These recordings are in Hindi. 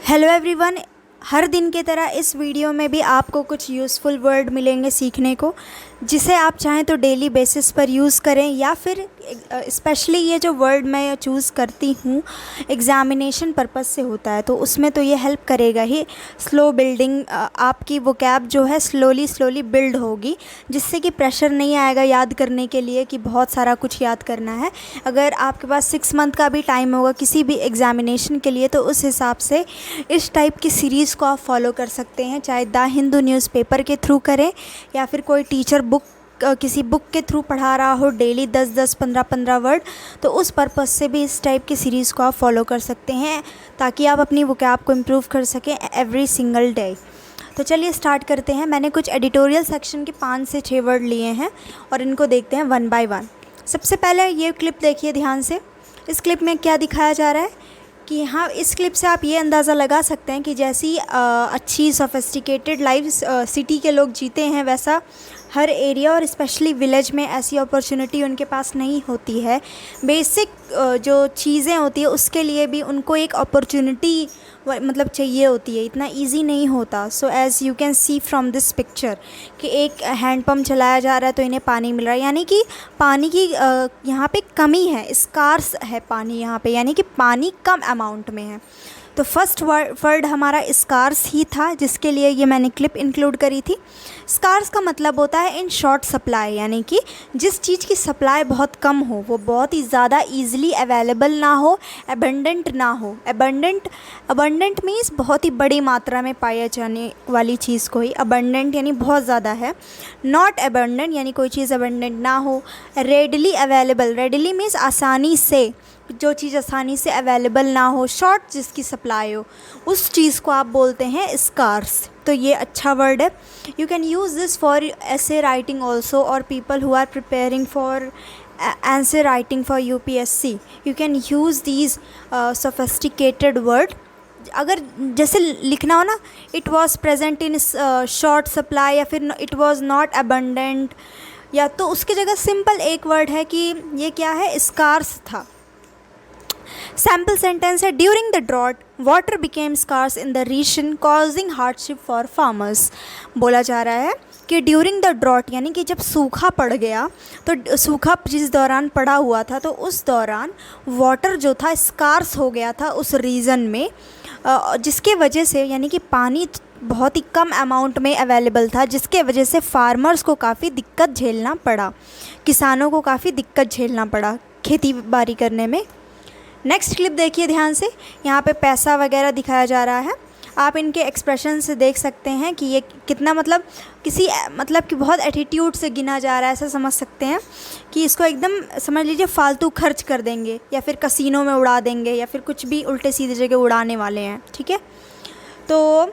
Hello everyone. हर दिन की तरह इस वीडियो में भी आपको कुछ यूज़फुल वर्ड मिलेंगे सीखने को, जिसे आप चाहें तो डेली बेसिस पर यूज़ करें, या फिर स्पेशली ये जो वर्ड मैं चूज़ करती हूँ एग्ज़ामिनेशन पर्पस से होता है, तो उसमें तो ये हेल्प करेगा ही। स्लो बिल्डिंग, आपकी वोकैब जो है स्लोली बिल्ड होगी, जिससे कि प्रेशर नहीं आएगा याद करने के लिए कि बहुत सारा कुछ याद करना है। अगर आपके पास 6 मंथ का भी टाइम होगा किसी भी एग्ज़ामिनेशन के लिए, तो उस हिसाब से इस टाइप की सीरीज़ को आप फॉलो कर सकते हैं, चाहे द हिंदू न्यूज़पेपर के थ्रू करें या फिर कोई टीचर किसी बुक के थ्रू पढ़ा रहा हो डेली 10-10, 15-15 वर्ड, तो उस पर्पस से भी इस टाइप की सीरीज़ को आप फॉलो कर सकते हैं, ताकि आप अपनी वोकैब को इम्प्रूव कर सकें एवरी सिंगल डे। तो चलिए स्टार्ट करते हैं। मैंने कुछ एडिटोरियल सेक्शन के 5 से 6 वर्ड लिए हैं और इनको देखते हैं वन बाय वन। सबसे पहले ये क्लिप देखिए ध्यान से। इस क्लिप में क्या दिखाया जा रहा है कि हाँ, इस क्लिप से आप ये अंदाज़ा लगा सकते हैं कि जैसी अच्छी सोफिस्टिकेटेड लाइफ सिटी के लोग जीते हैं, वैसा हर एरिया और स्पेशली विलेज में ऐसी अपॉर्चुनिटी उनके पास नहीं होती है। बेसिक जो चीज़ें होती है उसके लिए भी उनको एक अपॉर्चुनिटी मतलब चाहिए होती है, इतना इजी नहीं होता। So as you can see from this picture कि एक हैंड पम्प चलाया जा रहा है तो इन्हें पानी मिल रहा है, यानी कि पानी की यहाँ पे कमी है, स्कार्स है पानी यहाँ पे, यानी कि पानी कम अमाउंट में है। तो फर्स्ट वर्ड हमारा स्कार्स ही था, जिसके लिए ये मैंने क्लिप इंक्लूड करी थी। स्कार्स का मतलब होता है इन शॉर्ट सप्लाई, यानी कि जिस चीज़ की सप्लाई बहुत कम हो, वो बहुत ही ज़्यादा ईजिली अवेलेबल ना हो, एबंडेंट ना हो। अबंडेंट मीन्स बहुत ही बड़ी मात्रा में पाया जाने वाली चीज़ को ही अबंडेंट यानी बहुत ज़्यादा है। नॉट अबंडेंट यानी कोई चीज़ अबंडेंट ना हो। रेडली अवेलेबल, रेडली मीन्स आसानी से, जो चीज़ आसानी से अवेलेबल ना हो। शॉर्ट जिसकी सप्लाई हो, उस चीज़ को आप बोलते हैं स्कार्स। तो ये अच्छा वर्ड है। You can use this for essay writing also, और people who are preparing for answer writing for UPSC, you can use these sophisticated word. अगर जैसे लिखना हो ना, it was present in short supply, या फिर इट वॉज नॉट अबंडेंट, या तो उसकी जगह सिंपल एक वर्ड है कि ये क्या है, स्कार्स था। सैम्पल सेंटेंस है, during the drought water became scarce in the region causing hardship for farmers. बोला जा रहा है कि ड्यूरिंग द ड्रॉट यानी कि जब सूखा पड़ गया, तो सूखा जिस दौरान पड़ा हुआ था, तो उस दौरान वाटर जो था स्कार्स हो गया था उस रीजन में, जिसके वजह से यानी कि पानी बहुत ही कम अमाउंट में अवेलेबल था, जिसके वजह से फार्मर्स को काफ़ी दिक्कत झेलना पड़ा, किसानों को काफ़ी दिक्कत झेलना पड़ा खेती बाड़ी करने में। नेक्स्ट क्लिप देखिए ध्यान से। यहाँ पे पैसा वगैरह दिखाया जा रहा है। आप इनके एक्सप्रेशन से देख सकते हैं कि ये कितना मतलब कि बहुत एटीट्यूड से गिना जा रहा है, ऐसा समझ सकते हैं कि इसको एकदम समझ लीजिए फालतू खर्च कर देंगे, या फिर कसिनों में उड़ा देंगे, या फिर कुछ भी उल्टे सीधे जगह उड़ाने वाले हैं। ठीक है, तो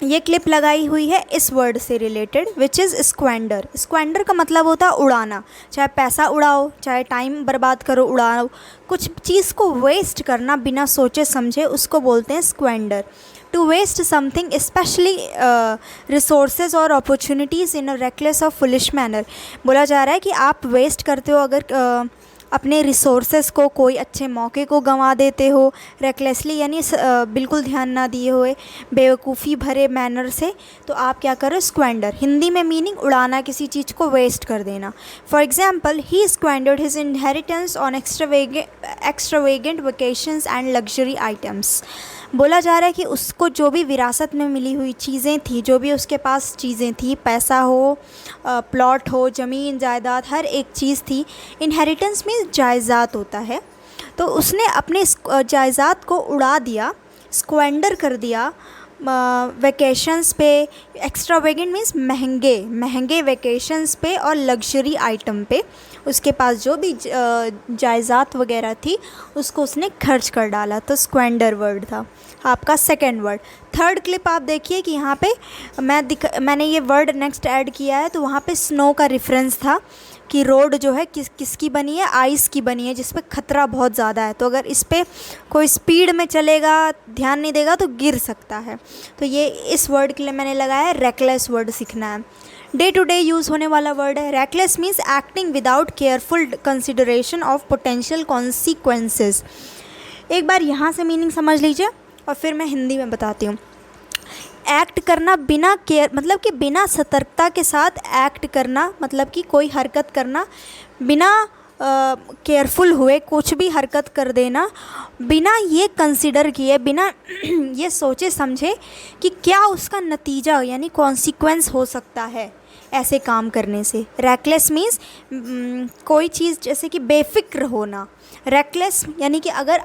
ये क्लिप लगाई हुई है इस वर्ड से related, which is squander. Squander का मतलब होता है उड़ाना, चाहे पैसा उड़ाओ, चाहे टाइम बर्बाद करो, उड़ाओ, कुछ चीज़ को वेस्ट करना बिना सोचे समझे, उसको बोलते हैं squander. To waste something specially resources और अपॉर्चुनिटीज़ इन अ रेकलेस और फुलिश मैनर। बोला जा रहा है कि आप वेस्ट करते हो अगर अपने रिसोर्सेज को, कोई अच्छे मौके को गंवा देते हो रेकलेसली, यानी बिल्कुल ध्यान ना दिए हुए, बेवकूफ़ी भरे मैनर से, तो आप क्या करो, स्क्वेंडर। हिंदी में मीनिंग उड़ाना, किसी चीज़ को वेस्ट कर देना। For example, he squandered his inheritance on extravagant vacations and luxury items. बोला जा रहा है कि उसको जो भी विरासत में मिली हुई चीज़ें थी, जो भी उसके पास चीज़ें थी, पैसा हो, प्लॉट हो, ज़मीन जायदाद, हर एक चीज़ थी। इनहेरिटेंस में जायदाद होता है, तो उसने अपने जायदाद को उड़ा दिया, स्क्वेंडर कर दिया वेकेशंस पे। एक्स्ट्रावेगेंट मीन्स महंगे वेकेशंस पे और लग्जरी आइटम पे। उसके पास जो भी जायदाद वगैरह थी उसको उसने खर्च कर डाला, तो स्क्वेंडर वर्ड था आपका सेकंड वर्ड। थर्ड क्लिप आप देखिए कि यहाँ पे मैंने ये वर्ड नेक्स्ट ऐड किया है, तो वहाँ पे स्नो का रेफरेंस था कि रोड जो है किसकी बनी है, आइस की बनी है, जिस पे खतरा बहुत ज़्यादा है, तो अगर इस पे कोई स्पीड में चलेगा, ध्यान नहीं देगा, तो गिर सकता है। तो ये इस वर्ड के लिए मैंने लगाया है, रेकलेस वर्ड सीखना है। डे टू डे यूज़ होने वाला वर्ड है। Reckless means acting without careful consideration of potential consequences. एक बार यहाँ से मीनिंग समझ लीजिए। और फिर मैं हिंदी में बताती हूँ। एक्ट करना बिना केयर, मतलब कि बिना सतर्कता के साथ एक्ट करना, मतलब कि कोई हरकत करना बिना केयरफुल हुए कुछ भी हरकत कर देना, बिना ये कंसिडर किए, बिना ये सोचे समझे कि क्या उसका नतीजा यानी कॉन्सिक्वेंस हो सकता है ऐसे काम करने से। रेकलेस मीन्स कोई चीज़ जैसे कि बेफिक्र होना। रेकलेस यानी कि अगर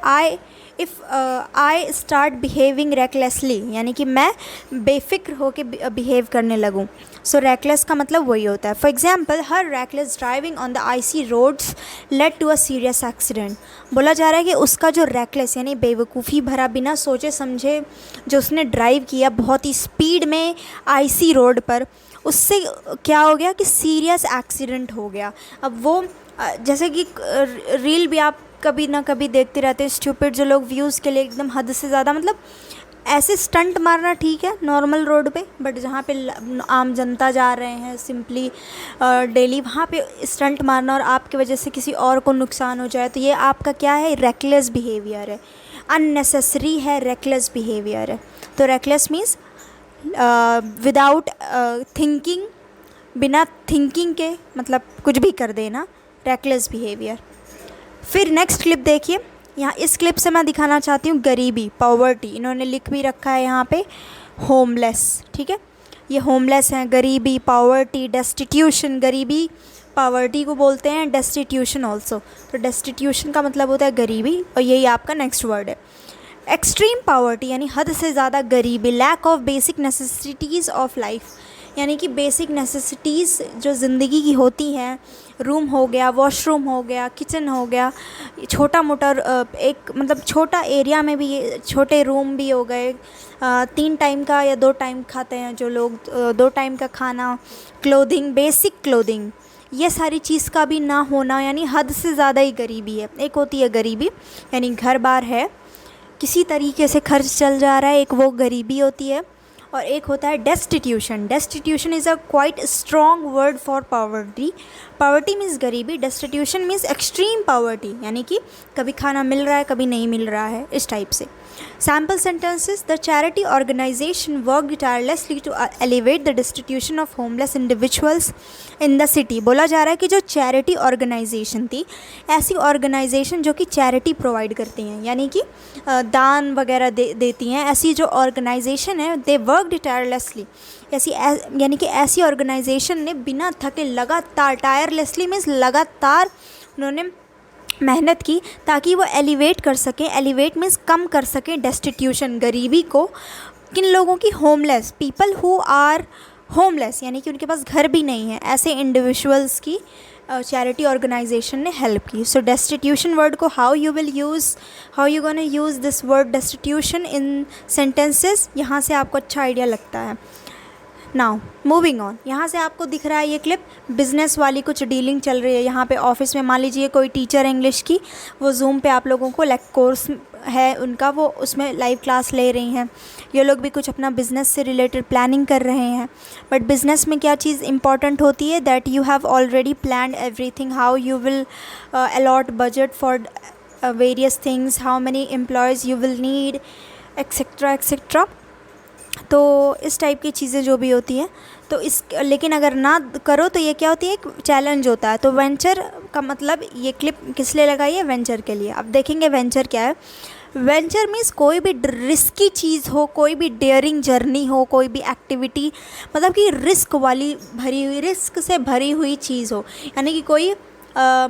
आई स्टार्ट बिहेविंग रेकलेसली, यानी कि मैं बेफिक्र होके बिहेव करने लगूँ। सो रेकलेस का मतलब वही होता है। For example, her reckless driving on the icy roads led to a serious accident. बोला जा रहा है कि उसका जो रेकलेस यानी बेवकूफ़ी भरा, बिना सोचे समझे जो उसने ड्राइव किया बहुत ही स्पीड में आईसी रोड पर, उससे क्या हो गया कि सीरियस एक्सीडेंट हो गया। अब वो जैसे कि रील भी आप कभी ना कभी देखते रहते हैं, स्टूपिड जो लोग व्यूज़ के लिए एकदम हद से ज़्यादा, मतलब ऐसे स्टंट मारना ठीक है नॉर्मल रोड पे, बट जहाँ पे आम जनता जा रहे हैं सिंपली डेली, वहाँ पे स्टंट मारना और आपकी वजह से किसी और को नुकसान हो जाए, तो ये आपका क्या है, रेकलेस बिहेवियर है, अननेसेसरी है, रेकलेस बिहेवियर है। तो रेकलेस मीन्स विदाउट थिंकिंग, बिना थिंकिंग के मतलब कुछ भी कर देना, रेकलेस बिहेवियर। फिर नेक्स्ट क्लिप देखिए। यहाँ इस क्लिप से मैं दिखाना चाहती हूँ गरीबी, पॉवर्टी। इन्होंने लिख भी रखा है यहाँ पे होमलेस, ठीक है। ये होमलेस हैं, गरीबी, पॉवर्टी, डेस्टिट्यूशन। गरीबी पॉवर्टी को बोलते हैं, डेस्टिट्यूशन ऑल्सो। तो डेस्टिट्यूशन का मतलब होता है गरीबी, और यही आपका नेक्स्ट वर्ड है। एक्सट्रीम पॉवर्टी यानी हद से ज़्यादा गरीबी। Lack of basic necessities of life, यानी कि बेसिक नेसेसिटीज़ जो ज़िंदगी की होती हैं, रूम हो गया, वॉशरूम हो गया, किचन हो गया, छोटा मोटा एक मतलब छोटा एरिया में भी ये छोटे रूम भी हो गए, 3 टाइम का या 2 टाइम खाते हैं जो लोग, 2 टाइम का खाना, क्लोथिंग, बेसिक क्लोथिंग, ये सारी चीज़ का भी ना होना, यानी हद से ज़्यादा ही गरीबी है। एक होती है गरीबी यानी घर बार है, किसी तरीके से खर्च चल जा रहा है, एक वो गरीबी होती है। और एक होता है destitution. Destitution is a quite strong word for poverty. Poverty means गरीबी, डेस्टिट्यूशन मीन्स एक्सट्रीम पॉवर्टी, यानी कि कभी खाना मिल रहा है कभी नहीं मिल रहा है, इस टाइप से। Sample sentences: the charity organisation worked tirelessly to elevate the distribution of homeless individuals in the city. बोला जा रहा है कि जो चैरिटी ऑर्गेनाइजेशन थी, ऐसी ऑर्गेनाइजेशन जो कि चैरिटी प्रोवाइड करती हैं, यानी कि दान वगैरह देती हैं, ऐसी जो ऑर्गेनाइजेशन है, दे वर्कड टायरलेसली, ऐसी यानी कि ऐसी ऑर्गेनाइजेशन ने बिना थके लगातार, टायरलेसली मीन्स लगातार उन्होंने मेहनत की ताकि वो एलिवेट कर सकें। एलिवेट मीन्स कम कर सकें डेस्टिट्यूशन, गरीबी को। किन लोगों की? Homeless, people who are homeless, यानी कि उनके पास घर भी नहीं है, ऐसे इंडिविजुअल्स की चैरिटी ऑर्गेनाइजेशन ने हेल्प की। सो डेस्टिट्यूशन वर्ड को how you gonna use this word destitution in sentences, यहाँ से आपको अच्छा आइडिया लगता है। नाउ मूविंग ऑन, यहाँ से आपको दिख रहा है ये क्लिप, बिज़नेस वाली कुछ डीलिंग चल रही है यहाँ पे ऑफिस में। मान लीजिए कोई टीचर इंग्लिश की, वो जूम पे आप लोगों को कोर्स है उनका, वो उसमें लाइव क्लास ले रही हैं। ये लोग भी कुछ अपना बिज़नेस से रिलेटेड प्लानिंग कर रहे हैं। बट बिज़नेस में क्या चीज़ इंपॉर्टेंट होती है? That you have already planned everything, how you will allot budget for various things, how many employees you will need, etcetera etcetera. तो इस टाइप की चीज़ें जो भी होती हैं, तो इस लेकिन अगर ना करो तो ये क्या होती है, एक चैलेंज होता है। तो वेंचर का मतलब, ये क्लिप किस लिए लगाई है? वेंचर के लिए। अब देखेंगे वेंचर क्या है। वेंचर मीन्स कोई भी रिस्की चीज़ हो, कोई भी डेयरिंग जर्नी हो, कोई भी एक्टिविटी, मतलब कि रिस्क वाली भरी हुई, रिस्क से भरी हुई चीज़ हो। यानी कि कोई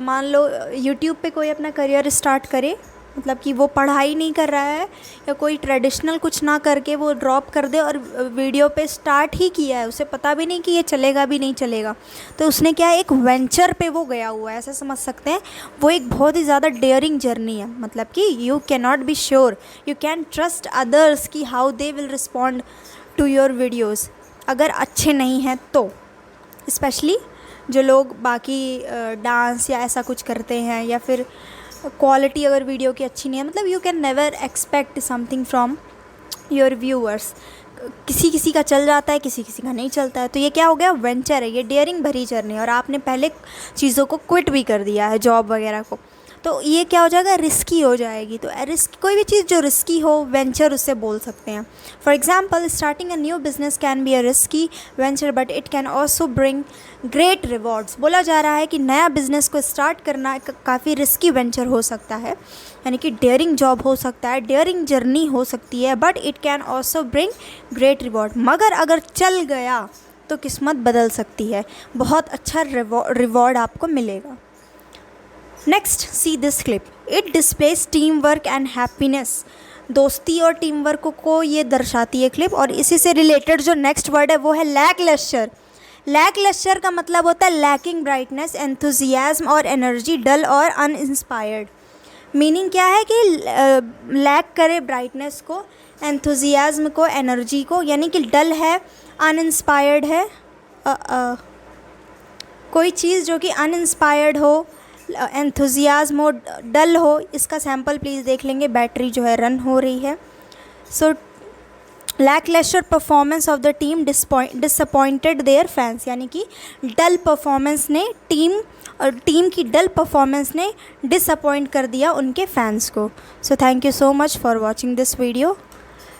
मान लो यूट्यूब पे कोई अपना करियर स्टार्ट करे, मतलब कि वो पढ़ाई नहीं कर रहा है या कोई ट्रेडिशनल कुछ ना करके वो ड्रॉप कर दे और वीडियो पे स्टार्ट ही किया है, उसे पता भी नहीं कि ये चलेगा भी नहीं चलेगा, तो उसने क्या है, एक वेंचर पे वो गया हुआ है, ऐसे समझ सकते हैं। वो एक बहुत ही ज़्यादा डेयरिंग जर्नी है, मतलब कि you can not be sure, you can trust others कि how they will respond to your videos. अगर अच्छे नहीं हैं तो, स्पेशली जो लोग बाकी डांस या ऐसा कुछ करते हैं, या फिर क्वालिटी अगर वीडियो की अच्छी नहीं है, मतलब you can never expect something from your viewers. किसी किसी का चल जाता है, किसी किसी का नहीं चलता है। तो ये क्या हो गया? वेंचर है, ये डेयरिंग भरी जर्नी, और आपने पहले चीज़ों को क्विट भी कर दिया है, जॉब वगैरह को। तो ये क्या हो जाएगा, रिस्की हो जाएगी। तो रिस्क, कोई भी चीज़ जो रिस्की हो, वेंचर उससे बोल सकते हैं। For example, starting a new business can be a risky venture but it can also bring great rewards. बोला जा रहा है कि नया बिजनेस को स्टार्ट करना काफ़ी रिस्की वेंचर हो सकता है, यानी कि डेयरिंग जॉब हो सकता है, डेयरिंग जर्नी हो सकती है, but it can also bring great reward. मगर अगर चल गया तो किस्मत बदल सकती है, बहुत अच्छा रिवॉर्ड आपको मिलेगा। Next, see this clip, it displace team work and happiness. दोस्ती और टीम वर्क को ये दर्शाती है क्लिप। और इसी से रिलेटेड जो नेक्स्ट वर्ड है वो है लैकलस्टर। लैकलस्टर का मतलब होता है लैकिंग ब्राइटनेस, एंथुजियाज्म और एनर्जी, डल और अनइंस्पायर्ड। मीनिंग क्या है कि लैक करे ब्राइटनेस को, एंथुजियाज्म को, एनर्जी को, यानी कि डल है, अनइंस्पायर्ड है। कोई चीज़ जो कि अनइंस्पायर्ड हो, एंथुजियाज्म हो, डल हो, इसका सैम्पल प्लीज़ देख लेंगे। बैटरी जो है रन हो रही है। So lacklustre performance of the team disappointed their fans, यानी कि डल परफॉर्मेंस ने टीम की डल परफॉर्मेंस ने डिसअपॉइंट कर दिया उनके फैंस को। So thank you so much for watching this video.